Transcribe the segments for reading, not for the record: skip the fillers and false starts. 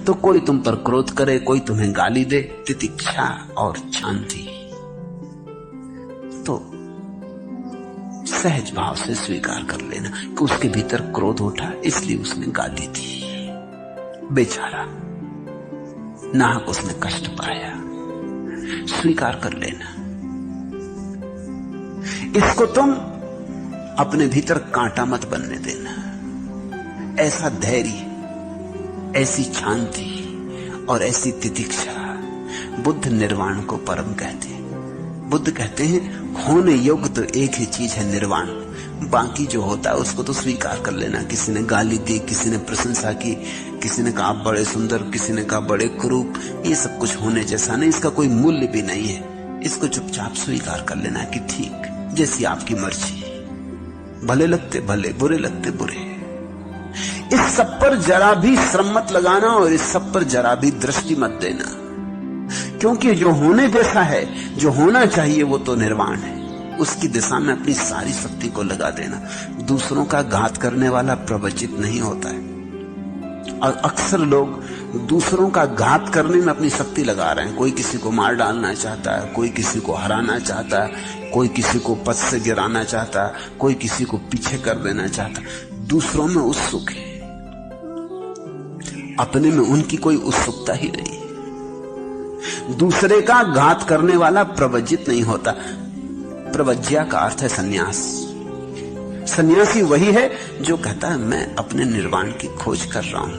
तो कोई तुम पर क्रोध करे, कोई तुम्हें गाली दे, तितिक्षा और शांति, तो सहज भाव से स्वीकार कर लेना कि उसके भीतर क्रोध उठा, इसलिए उसने गाली दी। बेचारा, नाहक उसने कष्ट पाया, स्वीकार कर लेना। इसको तुम अपने भीतर कांटा मत बनने देना। ऐसा धैर्य, ऐसी शांति और ऐसी तितिक्षा बुद्ध निर्वाण को परम कहते हैं। बुद्ध कहते हैं होने योग्य तो एक ही चीज है, निर्वाण। बाकी जो होता है उसको तो स्वीकार कर लेना। किसी ने गाली दी, किसी ने प्रशंसा की, किसी ने कहा बड़े सुंदर, किसी ने कहा बड़े कुरूप, ये सब कुछ होने जैसा नहीं, इसका कोई मूल्य भी नहीं है। इसको चुपचाप स्वीकार कर लेना कि ठीक, जैसी आपकी मर्जी, भले लगते भले, बुरे लगते बुरे। इस सब पर जरा भी श्रम मत लगाना और इस सब पर जरा भी दृष्टि मत देना, क्योंकि जो होने जैसा है, जो होना चाहिए, वो तो निर्वाण है। उसकी दिशा में अपनी सारी शक्ति को लगा देना। दूसरों का घात करने वाला प्रवचित नहीं होता है, और अक्सर लोग दूसरों का घात करने में अपनी शक्ति लगा रहे हैं। कोई किसी को मार डालना चाहता है, कोई किसी को हराना चाहता है, कोई किसी को पद से गिराना चाहता है, कोई किसी को पीछे कर देना चाहता है। दूसरों में उत्सुक है, अपने में उनकी कोई उत्सुकता ही नहीं। दूसरे का घात करने वाला प्रवज्जित नहीं होता। प्रवज्या का अर्थ है सन्यास। सन्यासी वही है जो कहता है मैं अपने निर्वाण की खोज कर रहा हूं,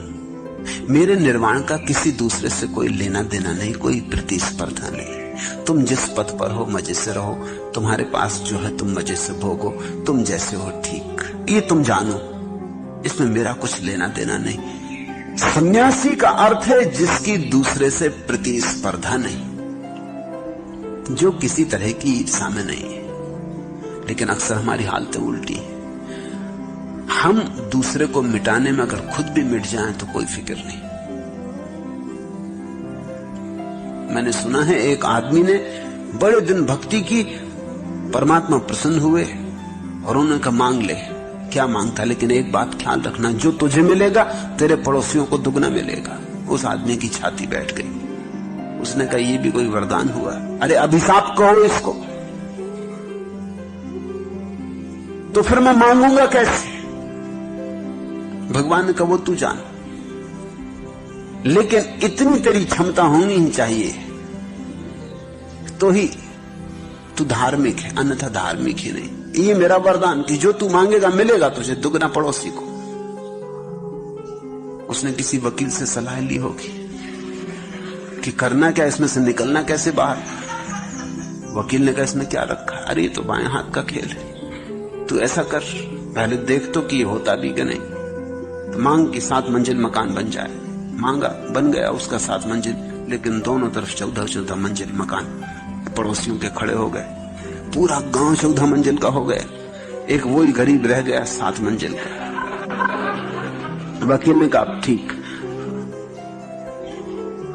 मेरे निर्वाण का किसी दूसरे से कोई लेना देना नहीं, कोई प्रतिस्पर्धा नहीं। तुम जिस पथ पर हो मजे से रहो, तुम्हारे पास जो है तुम मजे से भोगो, तुम जैसे हो ठीक, ये तुम जानो, इसमें मेरा कुछ लेना देना नहीं। सन्यासी का अर्थ है जिसकी दूसरे से प्रतिस्पर्धा नहीं, जो किसी तरह की ईर्ष्या में नहीं है। लेकिन अक्सर हमारी हालतें उल्टी हैं। हम दूसरे को मिटाने में अगर खुद भी मिट जाएं तो कोई फिक्र नहीं। मैंने सुना है एक आदमी ने बड़े दिन भक्ति की, परमात्मा प्रसन्न हुए और उन्होंने कहा मांग ले। क्या मांगता, लेकिन एक बात ख्याल रखना, जो तुझे मिलेगा तेरे पड़ोसियों को दुगना मिलेगा। उस आदमी की छाती बैठ गई। उसने कहा ये भी कोई वरदान हुआ? अरे अभिशाप कहो इसको, तो फिर मैं मांगूंगा कैसे? भगवान ने कहा वो तू जान, लेकिन इतनी तेरी क्षमता होनी ही चाहिए तो ही तू धार्मिक है, अन्यथा धार्मिक ही नहीं। ये मेरा वरदान कि जो तू मांगेगा मिलेगा तुझे दुगना पड़ोसी को। उसने किसी वकील से सलाह ली होगी कि करना क्या, इसमें से निकलना कैसे बाहर। वकील ने कहा इसमें क्या रखा? अरे ये तो बाएं हाथ का खेल है, तू ऐसा कर, पहले देख तो कि होता भी कि नहीं। तो मांग कि 7 मंजिल मकान बन जाए। मांगा, बन गया उसका 7 मंजिल, लेकिन दोनों तरफ 14-14 मंजिल मकान पड़ोसियों के खड़े हो गए। पूरा गांव 14 मंजिल का हो गया, एक वही गरीब रह गया 7 मंजिल का। वकील ने कहा ठीक,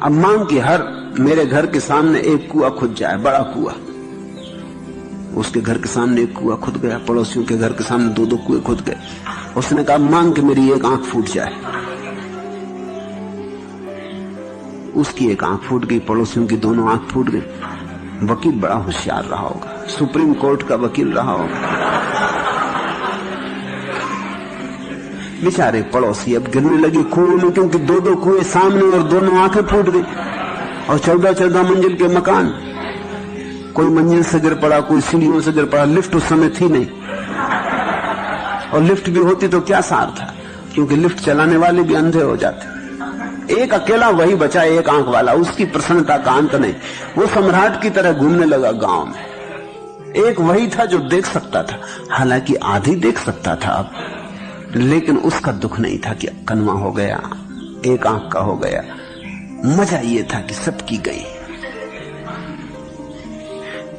अब मांग कि हर मेरे घर के सामने एक कुआं खुद जाए, बड़ा कुआं। उसके घर के सामने एक कुआं खुद गया, पड़ोसियों के घर के सामने 2-2 कुएं खुद गए। उसने कहा मांग कि मेरी एक आंख फूट जाए। उसकी एक आंख फूट गई, पड़ोसियों की दोनों आंख फूट गई। वकील बड़ा होशियार रहा होगा, सुप्रीम कोर्ट का वकील रहा होगा। बेचारे पड़ोसी अब गिरने लगे कुएं में, क्योंकि 2-2 कुएं सामने और दोनों आंखें फूट गई। और 14-14 मंजिल के मकान, कोई मंजिल से गिर पड़ा, कोई सीढ़ियों से गिर पड़ा। लिफ्ट उस समय थी नहीं, और लिफ्ट भी होती तो क्या सार था, क्योंकि लिफ्ट चलाने वाले भी अंधे हो जाते। एक अकेला वही बचा, एक आंख वाला, उसकी प्रसन्नता का अंत नहीं। वो सम्राट की तरह घूमने लगा गांव में। एक वही था जो देख सकता था, हालांकि आधी देख सकता था अब, लेकिन उसका दुख नहीं था कि कन्वा हो गया, एक आंख का हो गया। मजा ये था कि सबकी गई।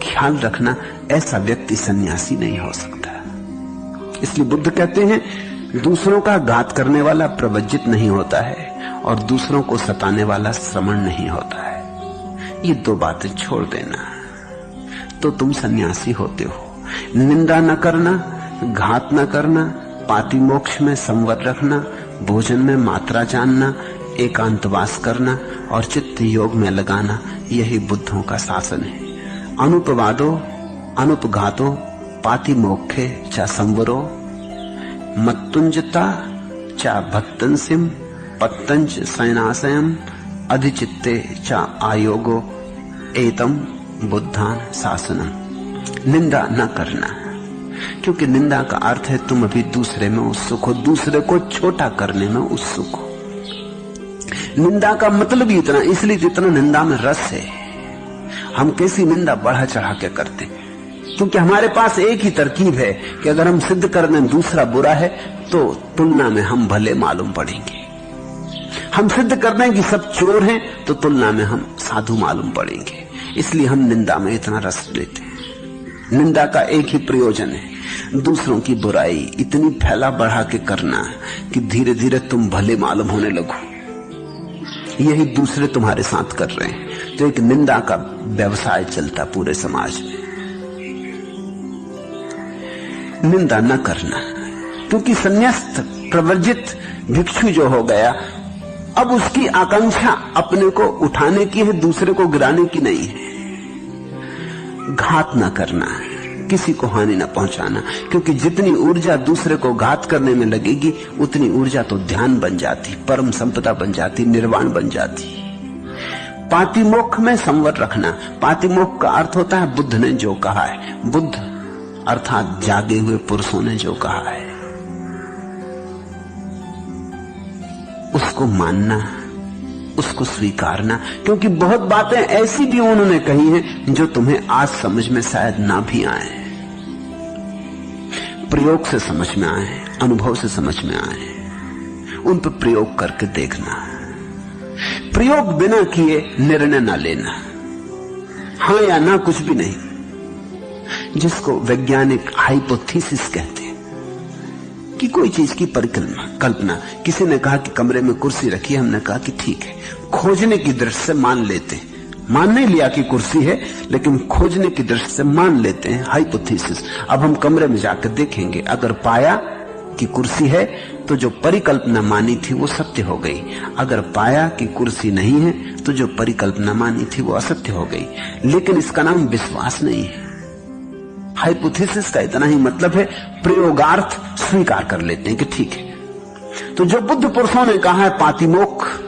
ख्याल रखना, ऐसा व्यक्ति सन्यासी नहीं हो सकता। इसलिए बुद्ध कहते हैं दूसरों का घात करने वाला प्रवज्जित नहीं होता है और दूसरों को सताने वाला श्रमण नहीं होता है। ये 2 बातें छोड़ देना तो तुम सन्यासी होते हो। निंदा न करना, घात न करना, पाति मोक्ष में संवर रखना, भोजन में मात्रा जानना, एकांतवास करना और चित्त योग में लगाना, यही बुद्धों का शासन है। अनुपवादो अनुपघातो पाति मोक्षे चा संवरो मत्तुंजता चा भक्तंसिम पत्तंच सैनाशयम अधिचित्ते चा आयोगो एतम बुद्धान शासनम। निंदा न करना, क्योंकि निंदा का अर्थ है तुम अभी दूसरे में उत्सुक हो, दूसरे को छोटा करने में उत्सुक हो। निंदा का मतलब ही इतना, इसलिए जितना निंदा में रस है। हम कैसी निंदा बढ़ा चढ़ा के करते, क्योंकि हमारे पास एक ही तरकीब है कि अगर हम सिद्ध कर दें दूसरा बुरा है तो तुलना में हम भले मालूम पड़ेंगे। हम सिद्ध कर दें कि सब चोर हैं तो तुलना में हम साधु मालूम पड़ेंगे। इसलिए हम निंदा में इतना रस लेते हैं। निंदा का एक ही प्रयोजन है, दूसरों की बुराई इतनी फैला बढ़ा के करना कि धीरे धीरे तुम भले मालूम होने लगो। यही दूसरे तुम्हारे साथ कर रहे हैं। तो एक निंदा का व्यवसाय चलता पूरे समाज में। निंदा न करना, क्योंकि संन्यास्त प्रवर्जित भिक्षु जो हो गया, अब उसकी आकांक्षा अपने को उठाने की है, दूसरे को गिराने की नहीं है। घात न करना, किसी को हानि न पहुंचाना, क्योंकि जितनी ऊर्जा दूसरे को घात करने में लगेगी उतनी ऊर्जा तो ध्यान बन जाती, परम संपदा बन जाती, निर्वाण बन जाती। पातिमोक्ष में संवर रखना। पातिमोक्ष का अर्थ होता है बुद्ध ने जो कहा है। बुद्ध अर्थात जागे हुए पुरुषों ने जो कहा है उसको मानना, उसको स्वीकारना, क्योंकि बहुत बातें ऐसी भी उन्होंने कही हैं जो तुम्हें आज समझ में शायद ना भी आए, प्रयोग से समझ में आए, अनुभव से समझ में आए। उन पर प्रयोग करके देखना, प्रयोग बिना किए निर्णय ना लेना, हां या ना कुछ भी नहीं, जिसको वैज्ञानिक हाइपोथेसिस कहते हैं कि कोई चीज की कल्पना। किसी ने कहा कि कमरे में कुर्सी रखी है, हमने कहा कि ठीक है, खोजने की दृष्टि से मान लेते हैं। मान नहीं लिया कि कुर्सी है, लेकिन खोजने की दृष्टि से मान लेते हैं, हाइपोथेसिस। अब हम कमरे में जाकर देखेंगे, अगर पाया कि कुर्सी है तो जो परिकल्पना मानी थी वो सत्य हो गई, अगर पाया कि कुर्सी नहीं है तो जो परिकल्पना मानी थी वो असत्य हो गई। लेकिन इसका नाम विश्वास नहीं है। हाइपोथेसिस का इतना ही मतलब है प्रयोगार्थ स्वीकार कर लेते हैं कि ठीक है। तो जो बुद्ध पुरुषों ने कहा है पातिमोक्ष,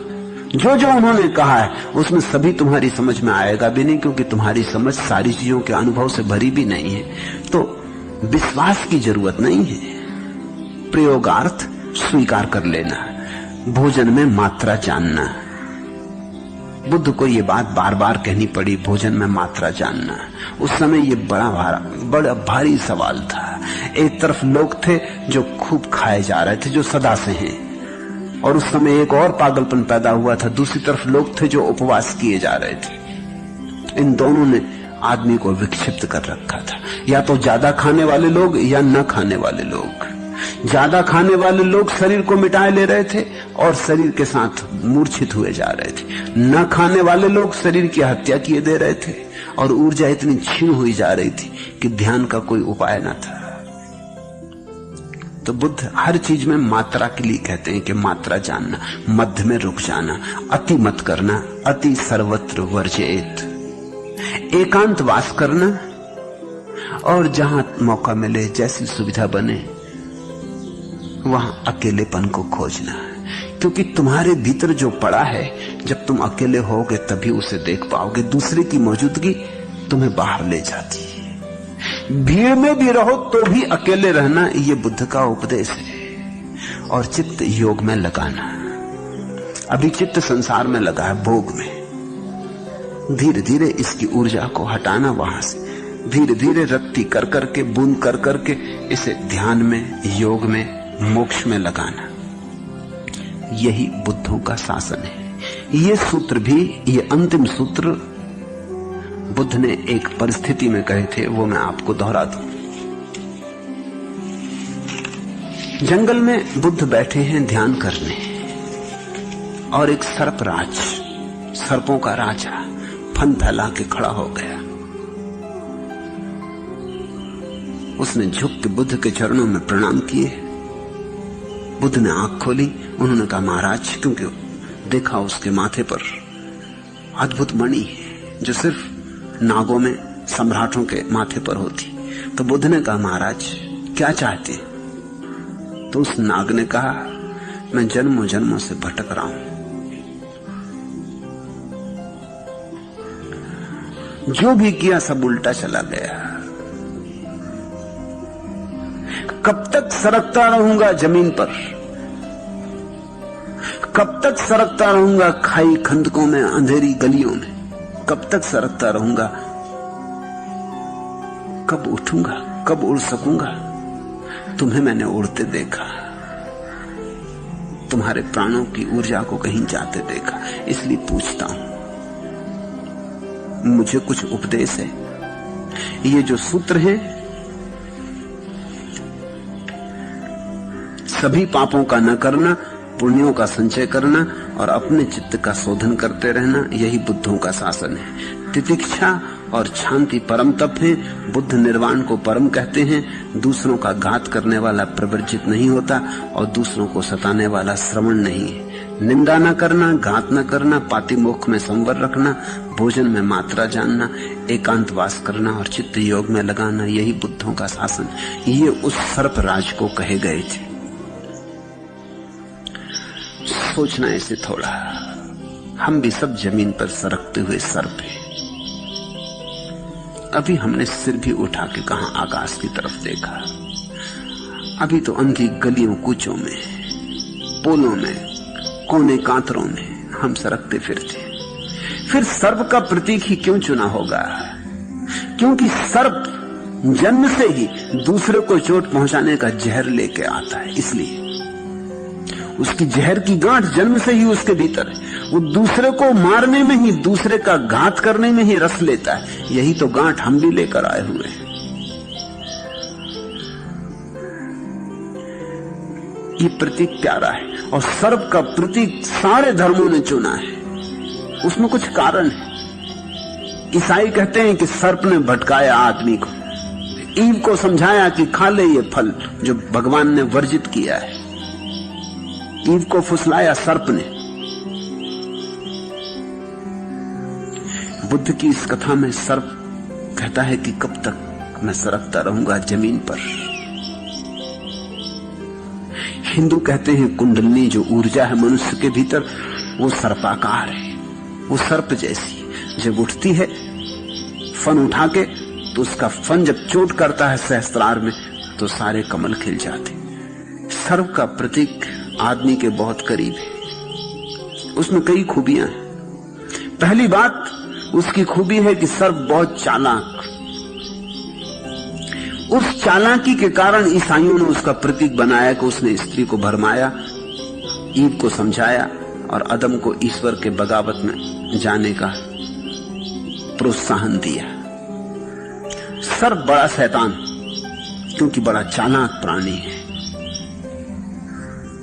जो जो उन्होंने कहा है उसमें सभी तुम्हारी समझ में आएगा भी नहीं, क्योंकि तुम्हारी समझ सारी चीजों के अनुभव से भरी भी नहीं है। तो विश्वास की जरूरत नहीं है, प्रयोगार्थ स्वीकार कर लेना। भोजन में मात्रा जानना, बुद्ध को ये बात बार बार कहनी पड़ी, भोजन में मात्रा जानना। उस समय ये बड़ा भारी सवाल था। एक तरफ लोग थे जो खूब खाए जा रहे थे, जो सदा से हैं, और उस समय एक और पागलपन पैदा हुआ था, दूसरी तरफ लोग थे जो उपवास किए जा रहे थे। इन दोनों ने आदमी को विक्षिप्त कर रखा था, या तो ज्यादा खाने वाले लोग या न खाने वाले लोग। ज्यादा खाने वाले लोग शरीर को मिटाए ले रहे थे और शरीर के साथ मूर्छित हुए जा रहे थे। न खाने वाले लोग शरीर की हत्या किए दे रहे थे और ऊर्जा इतनी क्षीण हुई जा रही थी कि ध्यान का कोई उपाय न था। तो बुद्ध हर चीज में मात्रा के लिए कहते हैं कि मात्रा जानना, मध्य में रुक जाना, अति मत करना, अति सर्वत्र वर्जेत, एकांत वास करना, और जहां मौका मिले, जैसी सुविधा बने, वहां अकेलेपन को खोजना। क्योंकि तुम्हारे भीतर जो पड़ा है, जब तुम अकेले होगे तभी उसे देख पाओगे। दूसरे की मौजूदगी तुम्हें बाहर ले जाती है। भीड़ में भी रहो तो भी अकेले रहना, ये बुद्ध का उपदेश है। और चित्त योग में लगाना। अभी चित्त संसार में लगा है, भोग में। धीरे धीरे इसकी ऊर्जा को हटाना वहां से, धीरे धीरे रत्ती कर करके, बूंद कर करके इसे ध्यान में, योग में, मोक्ष में लगाना। यही बुद्धों का शासन है। ये सूत्र भी, ये अंतिम सूत्र बुद्ध ने एक परिस्थिति में कहे थे, वो मैं आपको दोहरा दूं। जंगल में बुद्ध बैठे हैं ध्यान करने, और एक सर्पराज, सर्पों का राजा फन फैला के खड़ा हो गया। उसने झुक के बुद्ध के चरणों में प्रणाम किए। बुद्ध ने आंख खोली। उन्होंने कहा, महाराज, क्योंकि देखा उसके माथे पर अद्भुत मणि जो सिर्फ नागों में, सम्राटों के माथे पर होती। तो बुद्ध ने कहा, महाराज क्या चाहते? तो उस नाग ने कहा, मैं जन्मों जन्मों से भटक रहा हूं, जो भी किया सब उल्टा चला गया। कब तक सरकता रहूंगा जमीन पर? कब तक सरकता रहूंगा खाई खंदकों में, अंधेरी गलियों में? कब तक सरकता रहूंगा? कब उठूंगा? कब उड़ सकूंगा? तुम्हें मैंने उड़ते देखा, तुम्हारे प्राणों की ऊर्जा को कहीं जाते देखा, इसलिए पूछता हूं, मुझे कुछ उपदेश है? ये जो सूत्र है, सभी पापों का न करना, पुण्यों का संचय करना और अपने चित्त का शोधन करते रहना, यही बुद्धों का शासन है। तितिक्षा और शांति परम तप है। बुद्ध निर्वाण को परम कहते हैं। दूसरों का घात करने वाला प्रवर्जित नहीं होता और दूसरों को सताने वाला श्रवण नहीं है। निंदा न करना, घात न करना, पातिमोक्ष में संवर रखना, भोजन में मात्रा जानना, एकांतवास करना और चित्त योग में लगाना, यही बुद्धों का शासन। ये उस सर्प राज को कहे गए थे। सोचना इसे थोड़ा, हम भी सब जमीन पर सरकते हुए सर्प हैं। अभी हमने सिर भी उठा के कहां आकाश की तरफ देखा। अभी तो अंधी गलियों कूचों में, पोलों में, कोने कांतरों में हम सरकते फिरते। फिर सर्प का प्रतीक ही क्यों चुना होगा? क्योंकि सर्प जन्म से ही दूसरे को चोट पहुंचाने का जहर लेके आता है, इसलिए उसकी जहर की गांठ जन्म से ही उसके भीतर है। वो दूसरे को मारने में ही, दूसरे का घात करने में ही रस लेता है। यही तो गांठ हम भी लेकर आए हुए हैं। ये प्रतीक प्यारा है और सर्प का प्रतीक सारे धर्मों ने चुना है। उसमें कुछ कारण है। ईसाई कहते हैं कि सर्प ने भटकाया आदमी को, ईव को समझाया कि खा ले ये फल जो भगवान ने वर्जित किया है। ईव को फुसलाया सर्प ने। बुद्ध की इस कथा में सर्प कहता है कि कब तक मैं सरकता रहूंगा जमीन पर। हिंदू कहते हैं कुंडलनी जो ऊर्जा है मनुष्य के भीतर, वो सर्पाकार है, वो सर्प जैसी। जब उठती है फन उठा के, तो उसका फन जब चोट करता है सहस्त्रार में, तो सारे कमल खिल जाते। सर्प का प्रतीक आदमी के बहुत करीब है। उसमें कई खूबियां हैं। पहली बात उसकी खूबी है कि सर्प बहुत चालाक। उस चालाकी के कारण ईसाइयों ने उसका प्रतीक बनाया कि उसने स्त्री को भरमाया, ईव को समझाया और अदम को ईश्वर के बगावत में जाने का प्रोत्साहन दिया। सर्प बड़ा शैतान, क्योंकि बड़ा चालाक प्राणी है,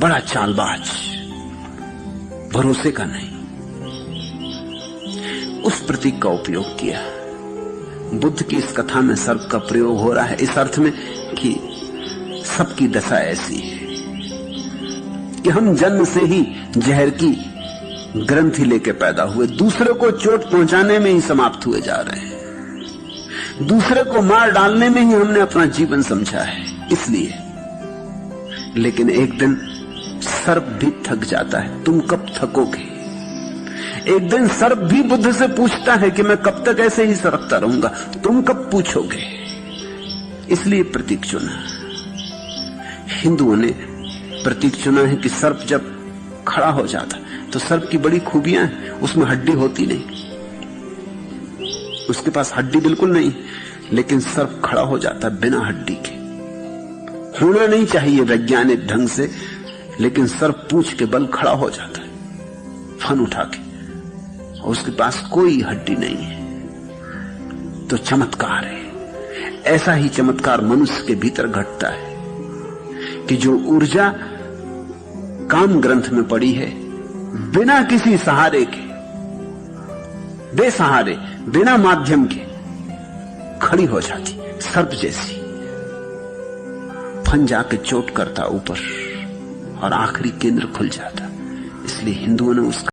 बड़ा चालबाज, भरोसे का नहीं। उस प्रतीक का उपयोग किया। बुद्ध की इस कथा में सर्प का प्रयोग हो रहा है इस अर्थ में कि सबकी दशा ऐसी है कि हम जन्म से ही जहर की ग्रंथि लेके पैदा हुए, दूसरे को चोट पहुंचाने में ही समाप्त हुए जा रहे हैं। दूसरे को मार डालने में ही हमने अपना जीवन समझा है, इसलिए। लेकिन एक दिन सर्प भी थक जाता है। तुम कब थकोगे? एक दिन सर्प भी बुद्ध से पूछता है कि मैं कब तक ऐसे ही सरकता रहूंगा, तुम कब पूछोगे? इसलिए प्रतीक चुना। हिंदुओं ने प्रतीक चुना है कि सर्प जब खड़ा हो जाता, तो सर्प की बड़ी खूबियां हैं। उसमें हड्डी होती नहीं, उसके पास हड्डी बिल्कुल नहीं, लेकिन सर्प खड़ा हो जाता बिना हड्डी के। होना नहीं चाहिए वैज्ञानिक ढंग से, लेकिन सर्प पूंछ के बल खड़ा हो जाता है फन उठा के, और उसके पास कोई हड्डी नहीं है। तो चमत्कार है। ऐसा ही चमत्कार मनुष्य के भीतर घटता है कि जो ऊर्जा काम ग्रंथ में पड़ी है, बिना किसी सहारे के, बेसहारे, बिना माध्यम के खड़ी हो जाती, सर्प जैसी। फन जाके चोट करता ऊपर और आखिरी केंद्र खुल जाता। इसलिए हिंदुओं ने उसका